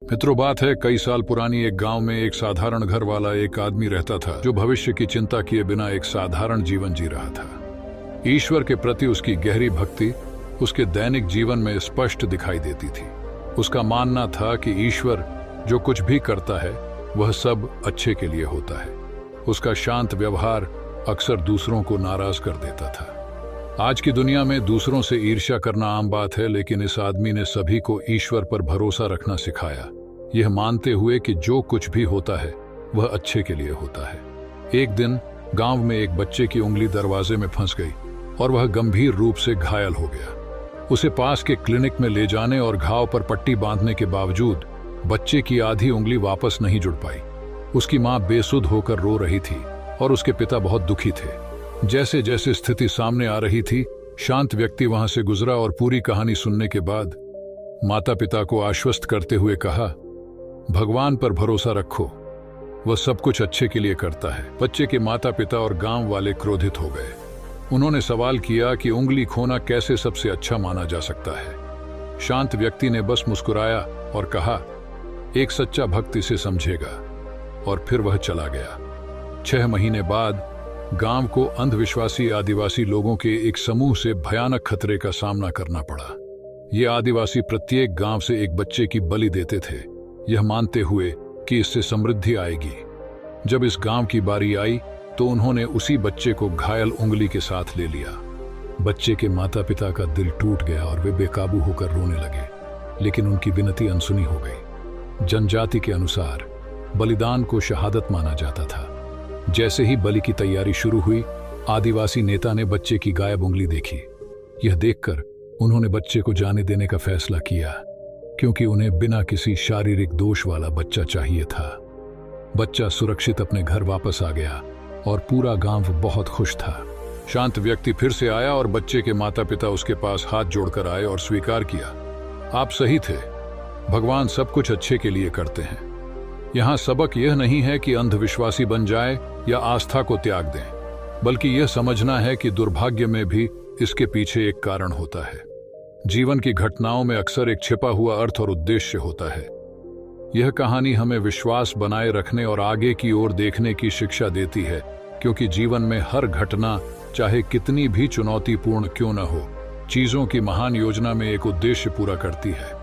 मित्रों, बात है कई साल पुरानी। एक गांव में एक साधारण घर वाला एक आदमी रहता था जो भविष्य की चिंता किए बिना एक साधारण जीवन जी रहा था। ईश्वर के प्रति उसकी गहरी भक्ति उसके दैनिक जीवन में स्पष्ट दिखाई देती थी। उसका मानना था कि ईश्वर जो कुछ भी करता है वह सब अच्छे के लिए होता है। उसका शांत व्यवहार अक्सर दूसरों को नाराज कर देता था। आज की दुनिया में दूसरों से ईर्ष्या करना आम बात है, लेकिन इस आदमी ने सभी को ईश्वर पर भरोसा रखना सिखाया, यह मानते हुए कि जो कुछ भी होता है वह अच्छे के लिए होता है। एक दिन गांव में एक बच्चे की उंगली दरवाजे में फंस गई और वह गंभीर रूप से घायल हो गया। उसे पास के क्लिनिक में ले जाने और घाव पर पट्टी बांधने के बावजूद बच्चे की आधी उंगली वापस नहीं जुड़ पाई। उसकी मां बेसुध होकर रो रही थी और उसके पिता बहुत दुखी थे। जैसे जैसे स्थिति सामने आ रही थी, शांत व्यक्ति वहां से गुजरा और पूरी कहानी सुनने के बाद माता पिता को आश्वस्त करते हुए कहा, भगवान पर भरोसा रखो, वह सब कुछ अच्छे के लिए करता है। बच्चे के माता पिता और गांव वाले क्रोधित हो गए। उन्होंने सवाल किया कि उंगली खोना कैसे सबसे अच्छा माना जा सकता है। शांत व्यक्ति ने बस मुस्कुराया और कहा, एक सच्चा भक्त इसे समझेगा, और फिर वह चला गया। 6 महीने बाद गांव को अंधविश्वासी आदिवासी लोगों के एक समूह से भयानक खतरे का सामना करना पड़ा। ये आदिवासी प्रत्येक गांव से एक बच्चे की बलि देते थे, यह मानते हुए कि इससे समृद्धि आएगी। जब इस गांव की बारी आई तो उन्होंने उसी बच्चे को घायल उंगली के साथ ले लिया। बच्चे के माता पिता का दिल टूट गया और वे बेकाबू होकर रोने लगे, लेकिन उनकी विनती अनसुनी हो गई। जनजाति के अनुसार बलिदान को शहादत माना जाता था। जैसे ही बलि की तैयारी शुरू हुई, आदिवासी नेता ने बच्चे की गायब उंगली देखी। यह देखकर उन्होंने बच्चे को जाने देने का फैसला किया, क्योंकि उन्हें बिना किसी शारीरिक दोष वाला बच्चा चाहिए था। बच्चा सुरक्षित अपने घर वापस आ गया और पूरा गांव बहुत खुश था। शांत व्यक्ति फिर से आया और बच्चे के माता पिता उसके पास हाथ जोड़कर आए और स्वीकार किया, आप सही थे, भगवान सब कुछ अच्छे के लिए करते हैं। यहाँ सबक यह नहीं है कि अंधविश्वासी बन जाए या आस्था को त्याग दें, बल्कि यह समझना है कि दुर्भाग्य में भी इसके पीछे एक कारण होता है। जीवन की घटनाओं में अक्सर एक छिपा हुआ अर्थ और उद्देश्य होता है। यह कहानी हमें विश्वास बनाए रखने और आगे की ओर देखने की शिक्षा देती है, क्योंकि जीवन में हर घटना, चाहे कितनी भी चुनौतीपूर्ण क्यों न हो, चीजों की महान योजना में एक उद्देश्य पूरा करती है।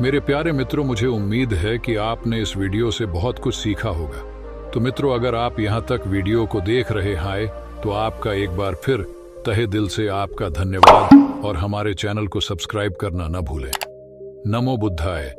मेरे प्यारे मित्रों, मुझे उम्मीद है कि आपने इस वीडियो से बहुत कुछ सीखा होगा। तो मित्रों, अगर आप यहाँ तक वीडियो को देख रहे हैं तो आपका एक बार फिर तहे दिल से आपका धन्यवाद, और हमारे चैनल को सब्सक्राइब करना न भूलें। नमो बुद्धाय।